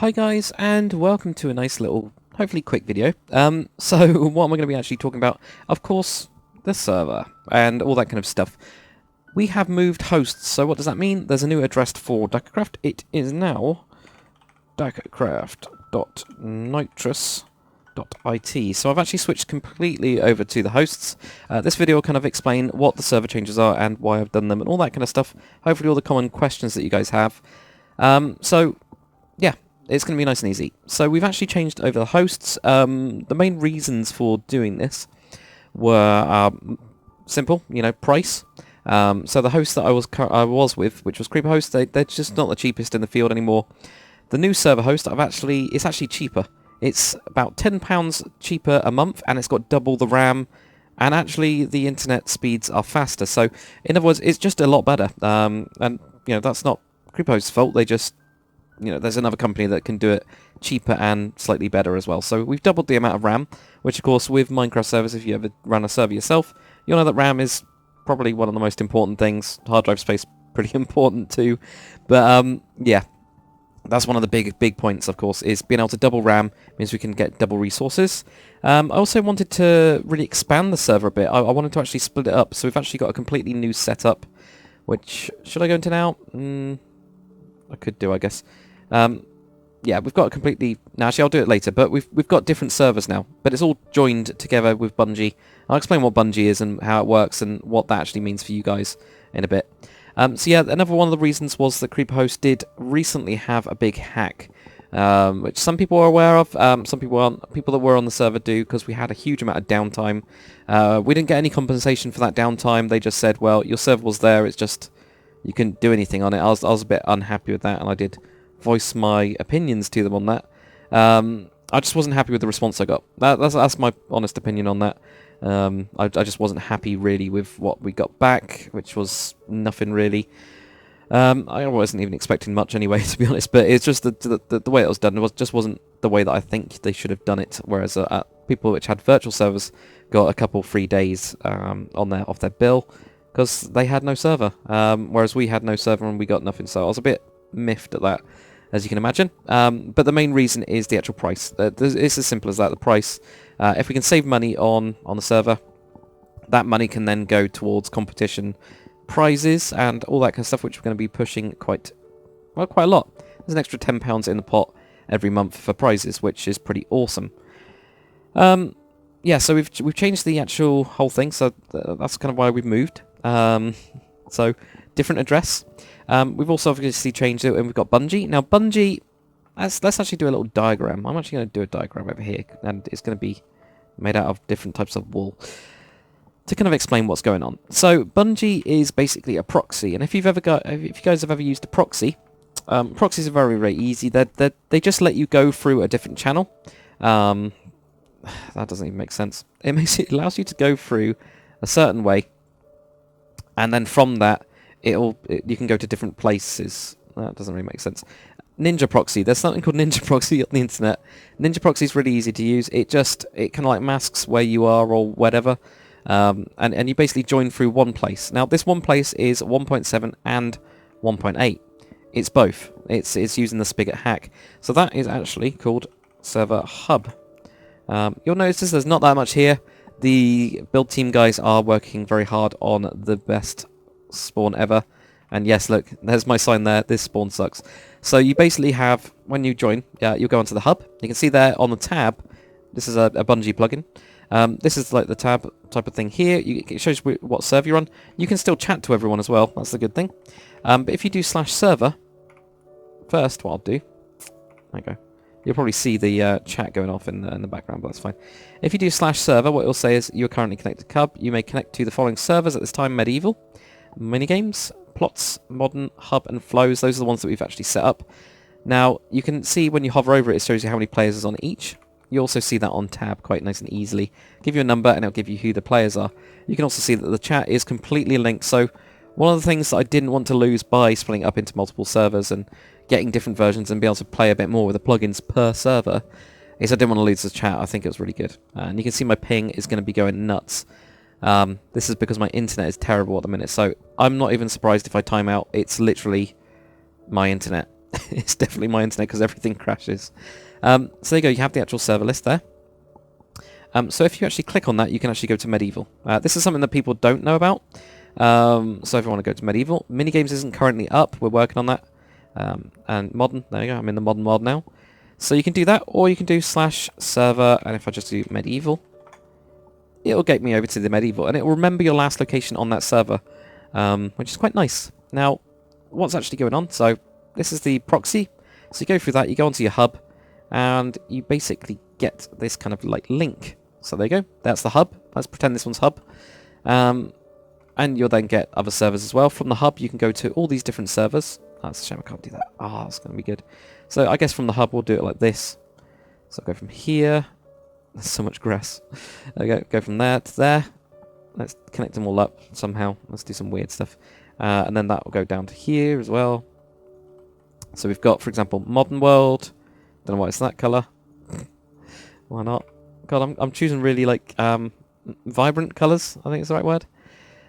Hi guys, and welcome to a nice little, hopefully quick video. So what am I going to be actually talking about? Of course, the server, and all that kind of stuff. We have moved hosts, so what does that mean? There's a new address for DakrCraft. It is now DakrCraft.nitrous.it. So I've actually switched completely over to the hosts. This video will kind of explain what the server changes are and why I've done them and all that kind of stuff. Hopefully all the common questions that you guys have. So yeah, it's going to be nice and easy. So we've actually changed over the hosts. The main reasons for doing this were simple, price. So the host that I was with, which was CreeperHost, they're just not the cheapest in the field anymore. The new server host, it's actually cheaper. It's about £10 cheaper a month, and it's got double the RAM, and actually the internet speeds are faster. So in other words, it's just a lot better. And that's not CreeperHost's fault. They just there's another company that can do it cheaper and slightly better as well. So we've doubled the amount of RAM, which of course with Minecraft servers, if you ever run a server yourself, you'll know that RAM is probably one of the most important things. Hard drive space, pretty important too. But yeah, that's one of the big points, of course, is being able to double RAM means we can get double resources. I also wanted to really expand the server a bit. I wanted to actually split it up, so we've actually got a completely new setup, which, should I go into now? I could do, I guess. Yeah, we've got a completely... No, actually, I'll do it later, but we've got different servers now, but it's all joined together with Bungie. I'll explain what Bungie is and how it works and what that actually means for you guys in a bit. So yeah, another one of the reasons was that CreeperHost did recently have a big hack, which some people are aware of, some people aren't. People that were on the server do, because we had a huge amount of downtime. We didn't get any compensation for that downtime. They just said, well, your server was there, it's just you couldn't do anything on it. I was a bit unhappy with that, and I did voice my opinions to them on that. I just wasn't happy with the response I got. That's my honest opinion on that. I just wasn't happy really with what we got back, which was nothing really. I wasn't even expecting much anyway, to be honest, but it's just the way it was done wasn't the way that I think they should have done it, whereas people which had virtual servers got a couple free days off their bill, because they had no server, whereas we had no server and we got nothing, so I was a bit miffed at that, as you can imagine. But the main reason is the actual price. It's as simple as that, the price. If we can save money on the server, that money can then go towards competition prizes and all that kind of stuff, which we're going to be pushing quite a lot. There's an extra £10 in the pot every month for prizes, which is pretty awesome. Yeah, so we've changed the actual whole thing, so that's kind of why we've moved. So different address. We've also obviously changed it, and we've got Bungie. Now Bungie, let's actually do a little diagram. I'm actually going to do a diagram over here, and it's going to be made out of different types of wool to kind of explain what's going on. So Bungie is basically a proxy, and if you guys have ever used a proxy, proxies are very easy. They just let you go through a different channel. That doesn't even make sense. It allows you to go through a certain way, and then from that you can go to different places. That doesn't really make sense. Ninja proxy. There's something called Ninja proxy on the internet. Ninja proxy is really easy to use. It kind of like masks where you are or whatever, and you basically join through one place. Now this one place is 1.7 and 1.8. It's both. It's using the Spigot hack. So that is actually called Server Hub. You'll notice there's not that much here. The build team guys are working very hard on the best spawn ever. And yes, look, there's my sign there. This spawn sucks. So you basically have, when you join, you'll go onto the hub. You can see there on the tab, this is a Bungie plugin. This is like the tab type of thing here. It shows you what server you're on. You can still chat to everyone as well. That's the good thing. But if you do /server, first what I'll do, there you go. You'll probably see the chat going off in the background, but that's fine. If you do /server, what it will say is you're currently connected to Cub. You may connect to the following servers at this time: Medieval, Minigames, Plots, Modern, Hub, and Flows. Those are the ones that we've actually set up. Now, you can see when you hover over it, it shows you how many players is on each. You also see that on tab quite nice and easily. Give you a number, and it'll give you who the players are. You can also see that the chat is completely linked. So one of the things that I didn't want to lose by splitting up into multiple servers and getting different versions and be able to play a bit more with the plugins per server is I didn't want to lose the chat. I think it was really good. And you can see my ping is going to be going nuts. This is because my internet is terrible at the minute, so I'm not even surprised if I time out. It's literally my internet. It's definitely my internet because everything crashes. So there you go, you have the actual server list there. So if you actually click on that, you can actually go to Medieval. This is something that people don't know about. So if you want to go to Medieval, Minigames isn't currently up, we're working on that. And Modern, there you go, I'm in the Modern world now. So you can do that, or you can do /server, and if I just do Medieval, it'll get me over to the Medieval, and it will remember your last location on that server, which is quite nice. Now, what's actually going on? So this is the proxy. So you go through that, you go onto your hub, and you basically get this kind of like link. So there you go, that's the hub. Let's pretend this one's hub. And you'll then get other servers as well. From the hub, you can go to all these different servers. Oh, that's a shame I can't do that. Ah, it's going to be good. So I guess from the hub, we'll do it like this. So I'll go from here. There's so much grass. Go from there to there. Let's connect them all up somehow. Let's do some weird stuff. And then that will go down to here as well. So we've got, for example, Modern World. Don't know why it's that colour. Why not? God, I'm choosing really like vibrant colours, I think is the right word.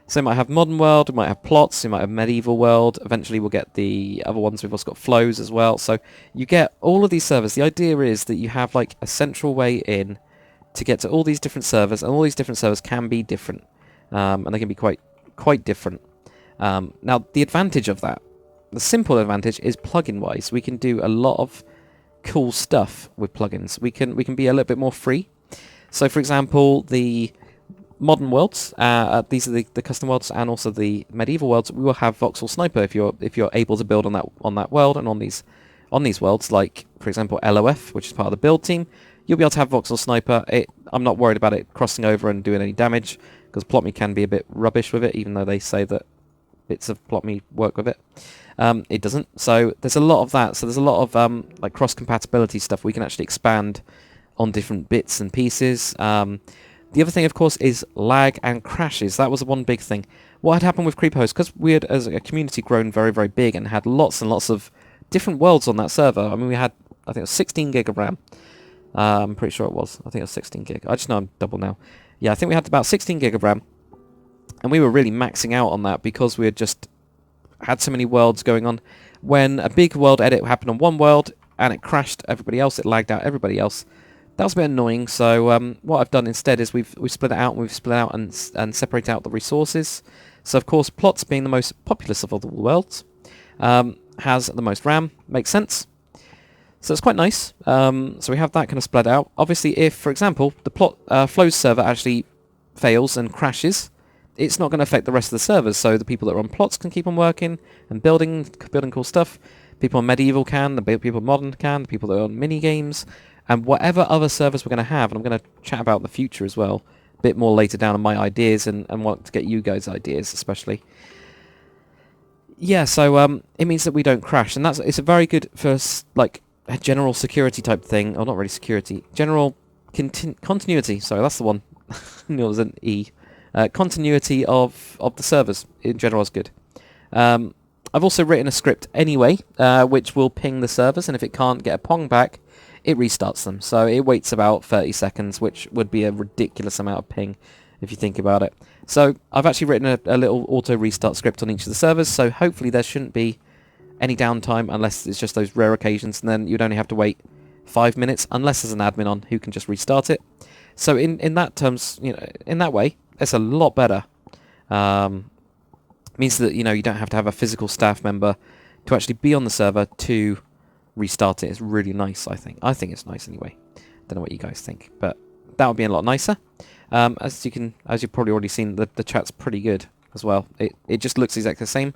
So we might have Modern World, we might have Plots, we might have Medieval World. Eventually we'll get the other ones. We've also got Flows as well. So you get all of these servers. The idea is that you have like a central way in to get to all these different servers, and all these different servers can be different. And they can be quite different. Now the advantage of that, the simple advantage, is plugin wise. We can do a lot of cool stuff with plugins. We can be a little bit more free. So for example, the Modern worlds, these are the custom worlds, and also the Medieval worlds. We will have Voxel Sniper if you're able to build on that world, and on these worlds, like for example LOF, which is part of the build team, you'll be able to have Voxel Sniper. I'm not worried about it crossing over and doing any damage, because Plot.me can be a bit rubbish with it, even though they say that bits of Plot.me work with it. It doesn't. So there's a lot of that. So there's a lot of like cross compatibility stuff. We can actually expand on different bits and pieces. The other thing, of course, is lag and crashes. That was one big thing. What had happened with CreeperHost, because we had, as a community, grown very, very big and had lots and lots of different worlds on that server. I mean, we had, I think it was 16 gig of RAM. I'm pretty sure it was. I think it was 16 gig. I just know I'm double now. Yeah, I think we had about 16 gig of RAM. And we were really maxing out on that because we had just had so many worlds going on. When a big world edit happened on one world and it crashed everybody else, it lagged out everybody else. That was a bit annoying, so what I've done instead is we've split it out, and we've split out and separate out the resources. So of course, Plots, being the most populous of all the worlds, has the most RAM. Makes sense. So it's quite nice. So we have that kind of split out. Obviously, if, for example, the Flows server actually fails and crashes, it's not going to affect the rest of the servers. So the people that are on Plots can keep on working and building cool stuff. People on Medieval can, the people on Modern can, the people that are on mini games. And whatever other servers we're going to have, and I'm going to chat about the future as well, a bit more later down on my ideas and want to get you guys' ideas especially. Yeah, so it means that we don't crash, and it's a very good for like a general security type thing, or not really security, general continuity. Sorry, that's the one. No, it was an E. Continuity of the servers in general is good. I've also written a script anyway, which will ping the servers, and if it can't get a pong back, it restarts them. So it waits about 30 seconds, which would be a ridiculous amount of ping if you think about it. So I've actually written a little auto restart script on each of the servers, so hopefully there shouldn't be any downtime unless it's just those rare occasions, and then you'd only have to wait 5 minutes unless there's an admin on who can just restart it. So in that terms, in that way, it's a lot better. Means that you don't have to have a physical staff member to actually be on the server to restart it. It's really nice, I think. I think it's nice anyway. Don't know what you guys think, but that would be a lot nicer. As you've probably already seen, the chat's pretty good as well. It just looks exactly the same.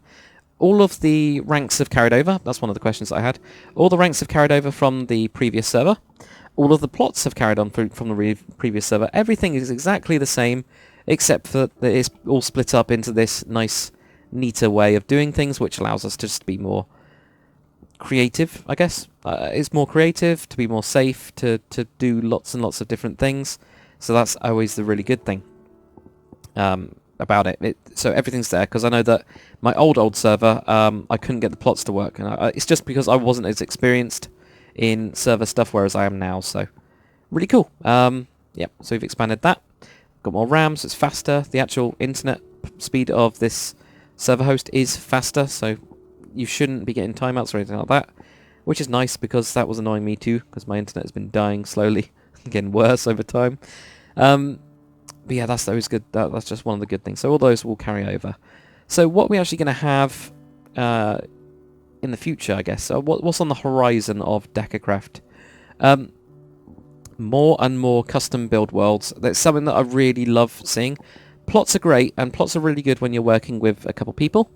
All of the ranks have carried over. That's one of the questions I had. All the ranks have carried over from the previous server. All of the plots have carried on from the previous server. Everything is exactly the same, except for that it's all split up into this nice, neater way of doing things, which allows us to just be more creative, I guess. It's more creative, to be more safe, to do lots and lots of different things. So that's always the really good thing about it. So everything's there, because I know that my old server, I couldn't get the plots to work, and it's just because I wasn't as experienced in server stuff, whereas I am now. So really cool. Yep. So we've expanded that. Got more RAM, so it's faster. The actual internet speed of this server host is faster, so you shouldn't be getting timeouts or anything like that. which is nice because that was annoying me too, because my internet has been dying slowly, getting worse over time. But yeah, that's always good. That's just one of the good things. So all those will carry over. So what are we actually going to have in the future, I guess? What's on the horizon of DakrCraft? More and more custom build worlds. That's something that I really love seeing. Plots are great, and plots are really good when you're working with a couple people,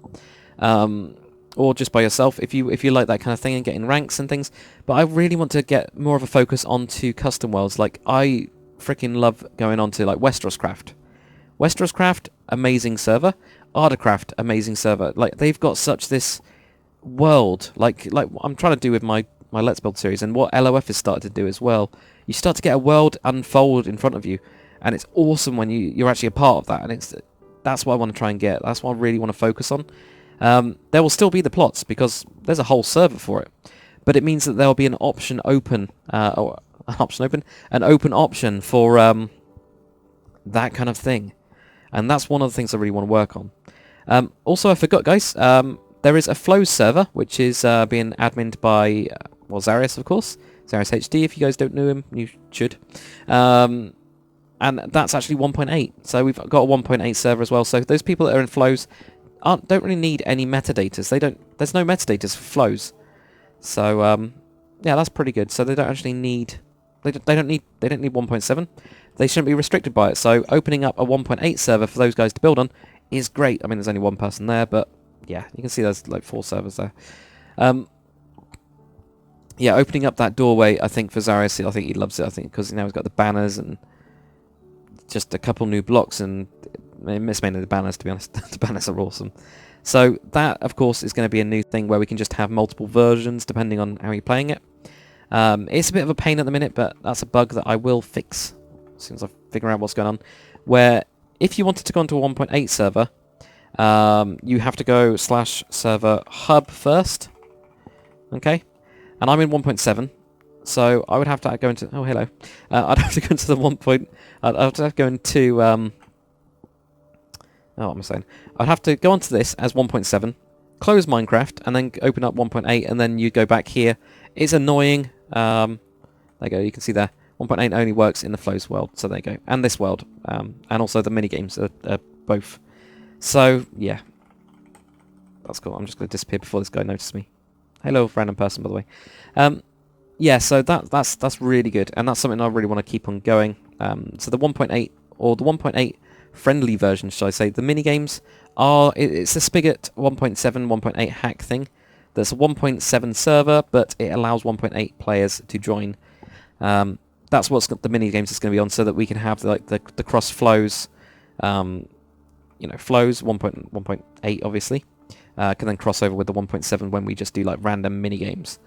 or just by yourself if you like that kind of thing and getting ranks and things. But I really want to get more of a focus onto custom worlds. Like, I freaking love going on to like WesteroScraft. WesteroScraft, amazing server. DakrCraft, amazing server. Like, they've got such this world, like what I'm trying to do with my Let's Build series, and what LOF has started to do as well. You start to get a world unfold in front of you, and it's awesome when you're actually a part of that. And that's what I want to try and get. That's what I really want to focus on. There will still be the plots because there's a whole server for it, but it means that there will be an option open, an open option for that kind of thing, and that's one of the things I really want to work on. Also, I forgot, guys. There is a Flows server which is being adminned by Zarius, of course. Zarius HD. If you guys don't know him, you should. And that's actually 1.8. So we've got a 1.8 server as well. So those people that are in Flows don't really need any metadatas. There's no metadatas for Flows. So yeah, that's pretty good. So they don't actually need. They don't need 1.7. They shouldn't be restricted by it. So opening up a 1.8 server for those guys to build on is great. I mean, there's only one person there, but yeah, you can see there's like 4 servers there. Yeah, opening up that doorway, I think for Zarius, I think he loves it. I think because now he's got the banners and just a couple new blocks, and I miss mainly the banners, to be honest. The banners are awesome. So that, of course, is going to be a new thing where we can just have multiple versions depending on how you're playing it. It's a bit of a pain at the minute, but that's a bug that I will fix as soon as I figure out what's going on. Where if you wanted to go onto a 1.8 server, you have to go /server hub first. Okay? And I'm in 1.7, so I would have to go into... Oh, hello. I'd have to go into the 1. I'd have to go into... oh, what am I saying? I'd have to go onto this as 1.7, close Minecraft, and then open up 1.8, and then you go back here. It's annoying. There you go. You can see there. 1.8 only works in the Flows world, so there you go. And this world. And also the minigames are both. So, yeah. That's cool. I'm just going to disappear before this guy notices me. Hello, random person, by the way. Yeah, so that's really good, and that's something I really want to keep on going. So the 1.8, or the 1.8 friendly version, should I say, the minigames are... It's a Spigot 1.7, 1.8 hack thing. There's a 1.7 server, but it allows 1.8 players to join. That's what's got the minigames is going to be on, so that we can have the cross flows, you know, flows 1.8 obviously. Can then cross over with the 1.7 when we just do like random mini-games.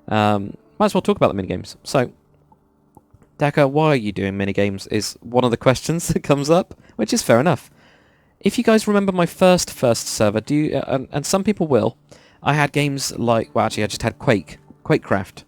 Might as well talk about the mini-games. So, Dakar, why are you doing mini-games is one of the questions that comes up, which is fair enough. If you guys remember my first server, do you, and some people will, I had games like, well actually I just had QuakeCraft.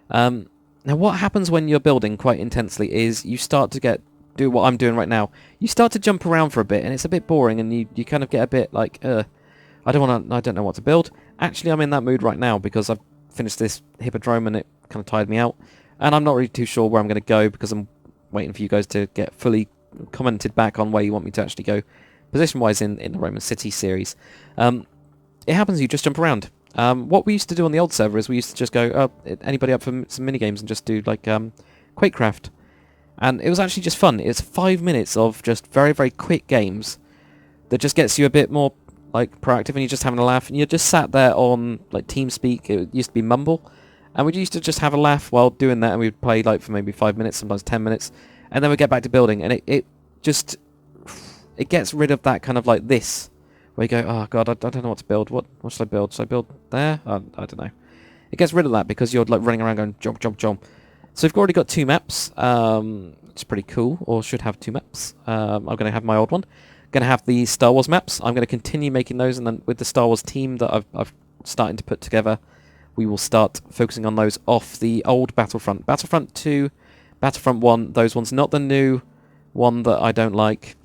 Now what happens when you're building quite intensely is you start to do what I'm doing right now. You start to jump around for a bit, and it's a bit boring, and you kind of get a bit like, I don't know what to build. Actually, I'm in that mood right now because I've finished this Hippodrome and it kind of tired me out. And I'm not really too sure where I'm going to go because I'm waiting for you guys to get fully commented back on where you want me to actually go position-wise in the Roman City series. It happens you just jump around. What we used to do on the old server is we used to just go, oh, anybody up for some mini-games and just do like QuakeCraft. And it was actually just fun. It's 5 minutes of just very, very quick games that just gets you a bit more like proactive, and you're just having a laugh, and you're just sat there on like TeamSpeak. It used to be Mumble, and we used to just have a laugh while doing that, and we'd play like for maybe 5 minutes, sometimes 10 minutes, and then we'd get back to building, and it gets rid of that kind of like this, where you go, oh god, I don't know what to build. What should I build? Should I build there? I don't know. It gets rid of that because you're like running around going jump, jump, jump. So we've already got 2 maps. It's pretty cool, or should have 2 maps. I'm going to have my old one. Going to have the Star Wars maps. I'm going to continue making those, and then with the Star Wars team that I've starting to put together, we will start focusing on those off the old Battlefront. Battlefront 2, Battlefront 1, those ones, not the new one that I don't like.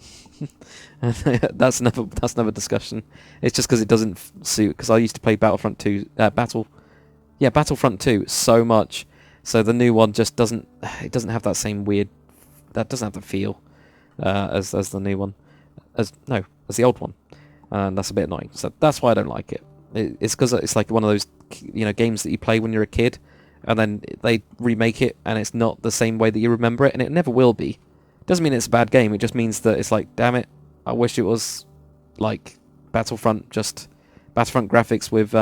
That's another discussion. It's just because it doesn't suit, because I used to play Battlefront 2, Yeah, Battlefront 2 so much. So the new one just doesn't. It doesn't have that same weird. That doesn't have the feel as the new one. As the old one. And that's a bit annoying. So that's why I don't like it. It's because it's like one of those games that you play when you're a kid, and then they remake it, and it's not the same way that you remember it, and it never will be. Doesn't mean it's a bad game. It just means that it's like, damn it, I wish it was like Battlefront, just Battlefront graphics with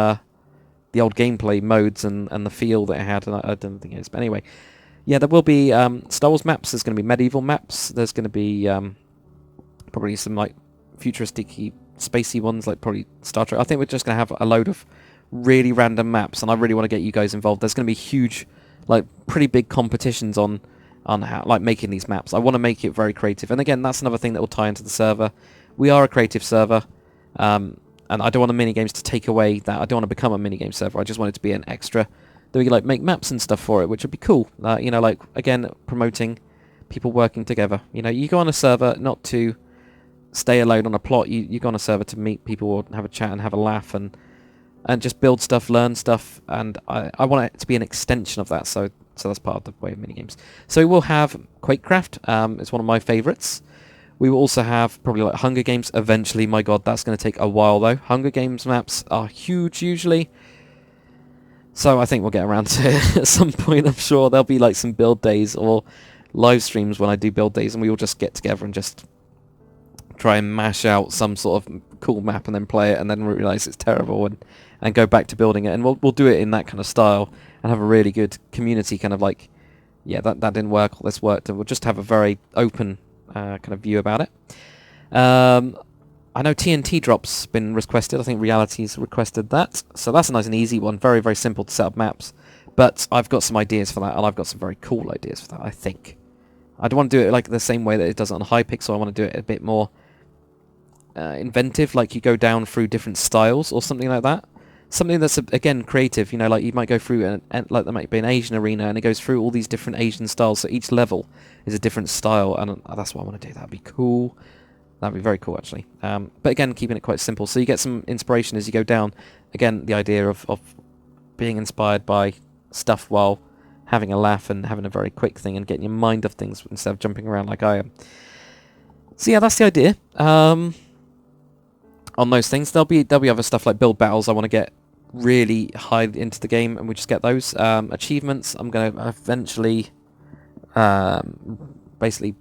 the old gameplay modes and the feel that it had, and I don't think it is. But anyway, yeah, there will be Star Wars maps. There's going to be medieval maps. There's going to be probably some like futuristic-y, spacey ones, like probably Star Trek. I think we're just going to have a load of really random maps, and I really want to get you guys involved. There's going to be huge, like pretty big competitions on how, like, making these maps. I want to make it very creative, and again, that's another thing that will tie into the server. We are a creative server, and I don't want the minigames to take away that. I don't want to become a minigame server. I just want it to be an extra that we like make maps and stuff for it, which would be cool. Like again, promoting people working together. You go on a server not to stay alone on a plot. You go on a server to meet people or have a chat and have a laugh and just build stuff, learn stuff, and I want it to be an extension of that. So that's part of the way of minigames. So we'll have DakrCraft. It's one of my favourites. We will also have probably like Hunger Games eventually. My god, that's going to take a while though. Hunger Games maps are huge usually. So I think we'll get around to it at some point. I'm sure there'll be like some build days or live streams when I do build days, and we will just get together and just try and mash out some sort of cool map and then play it and then realise it's terrible and go back to building it. And we'll do it in that kind of style and have a really good community kind of like, yeah, that didn't work, or this worked, and we'll just have a very open kind of view about it. I know TNT Drop's been requested. I think Reality's requested that. So that's a nice and easy one. Very, very simple to set up maps. But I've got some ideas for that, and I've got some very cool ideas for that, I think. I don't want to do it like the same way that it does it on Hypixel. I want to do it a bit more inventive, like you go down through different styles or something like that. Something that's, again, creative. Like you might go through, and like there might be an Asian arena, and it goes through all these different Asian styles, so each level is a different style, and that's what I want to do. That'd be cool. That'd be very cool, actually. But again, keeping it quite simple, so you get some inspiration as you go down. Again, the idea of being inspired by stuff while having a laugh and having a very quick thing and getting your mind off things instead of jumping around like I am. So yeah, that's the idea. On those things, there'll be other stuff like build battles. I want to get really high into the game, and we just get those achievements. I'm going to eventually basically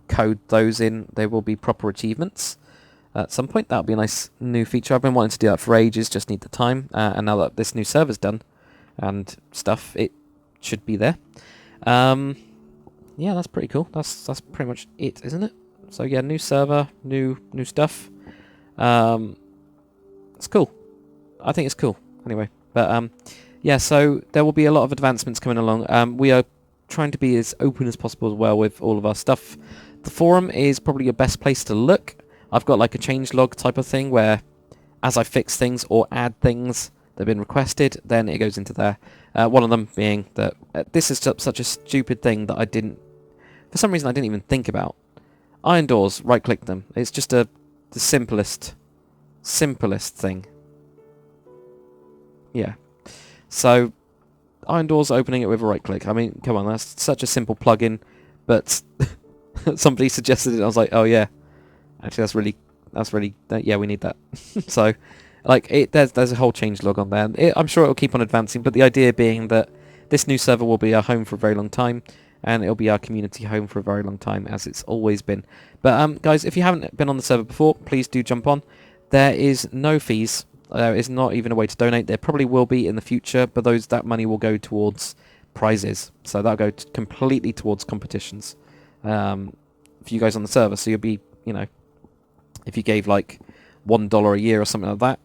code those in. They will be proper achievements at some point. That'll be a nice new feature. I've been wanting to do that for ages, just need the time, and now that this new server's done and stuff, it should be there. Yeah, that's pretty cool. That's pretty much it, isn't it? So yeah, new server, new stuff. It's cool. I think it's cool. Anyway, but yeah, so there will be a lot of advancements coming along. We are trying to be as open as possible as well with all of our stuff. The forum is probably your best place to look. I've got like a changelog type of thing where as I fix things or add things that have been requested, then it goes into there. One of them being that this is such a stupid thing that for some reason I didn't even think about. Iron doors, right-click them. It's just the simplest thing. Yeah. So, iron doors, opening it with a right-click. I mean, come on, that's such a simple plugin, but somebody suggested it, and I was like, oh yeah, actually that's really, yeah, we need that. So, like, there's a whole changelog on there. I'm sure it'll keep on advancing, but the idea being that this new server will be our home for a very long time, and it'll be our community home for a very long time, as it's always been. But guys, if you haven't been on the server before, please do jump on. There is no fees. There is not even a way to donate. There probably will be in the future, but that money will go towards prizes. So that'll go completely towards competitions for you guys on the server. So you'll be, if you gave like $1 a year or something like that,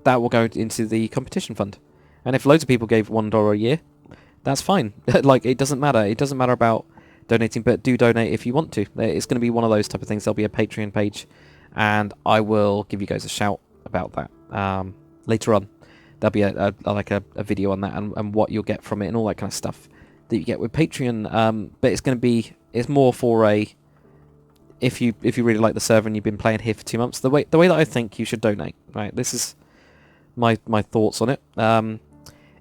that will go into the competition fund. And if loads of people gave $1 a year, that's fine. Like, it doesn't matter. It doesn't matter about donating, but do donate if you want to. It's going to be one of those type of things. There'll be a Patreon page, and I will give you guys a shout about that later on. There'll be a video on that and what you'll get from it and all that kind of stuff that you get with Patreon. But it's more for if you really like the server and you've been playing here for 2 months, the way that I think you should donate. Right, this is my thoughts on it.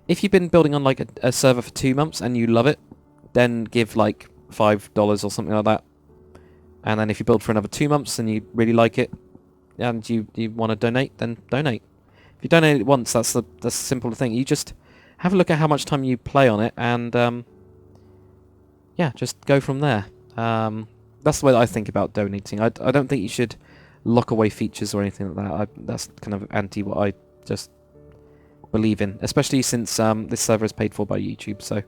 if you've been building on like a server for 2 months and you love it, then give like $5 or something like that. And then if you build for another 2 months and you really like it, and you want to donate, then donate. If you donate it once, that's the simple thing. You just have a look at how much time you play on it, and yeah, just go from there. That's the way that I think about donating. I don't think you should lock away features or anything like that. That's kind of anti what I just believe in, especially since this server is paid for by YouTube. So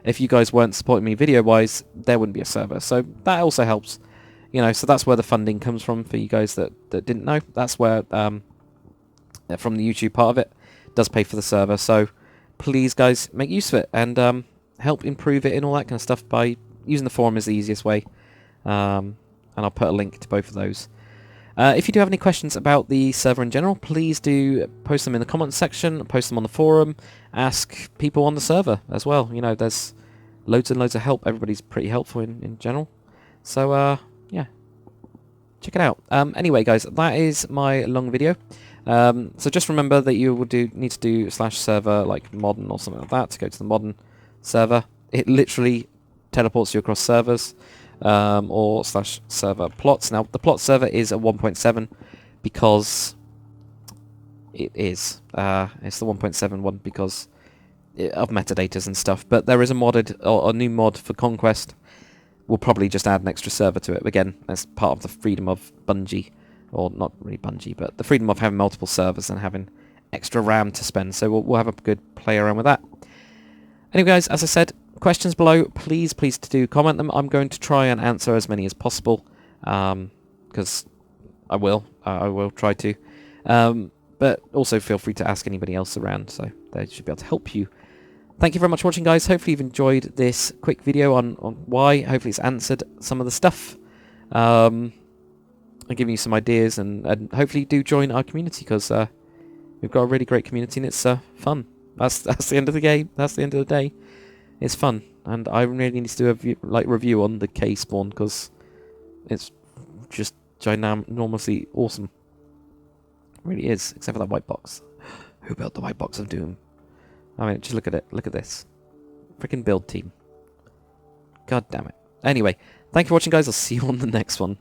if you guys weren't supporting me video-wise, there wouldn't be a server. So that also helps. You know, so that's where the funding comes from for you guys that didn't know. That's where, from the YouTube part of it, does pay for the server. So please, guys, make use of it and help improve it and all that kind of stuff by using the forum is the easiest way. And I'll put a link to both of those. If you do have any questions about the server in general, please do post them in the comments section, post them on the forum, ask people on the server as well. You know, there's loads and loads of help. Everybody's pretty helpful in general. So, yeah, check it out. Anyway, guys, that is my long video. So just remember that you will need to do /server like modern or something like that to go to the modern server. It literally teleports you across servers, or /server plots. Now the plot server is a 1.7 because it is. It's the 1.7 one because of metadatas and stuff. But there is a modded or a new mod for Conquest. We'll probably just add an extra server to it. Again, as part of the freedom of Bungie. Or not really Bungie, but the freedom of having multiple servers and having extra RAM to spend. So we'll have a good play around with that. Anyway, guys, as I said, questions below. Please do comment them. I'm going to try and answer as many as possible. Because I will try to. But also feel free to ask anybody else around. So they should be able to help you. Thank you very much for watching, guys. Hopefully you've enjoyed this quick video on why. Hopefully it's answered some of the stuff. And giving you some ideas. And hopefully do join our community because we've got a really great community and it's fun. That's the end of the game. That's the end of the day. It's fun. And I really need to do a review on the K spawn because it's just ginormously awesome. It really is. Except for that white box. Who built the white box of doom? I mean, just look at it. Look at this. Freaking build team. God damn it. Anyway, thank you for watching, guys. I'll see you on the next one.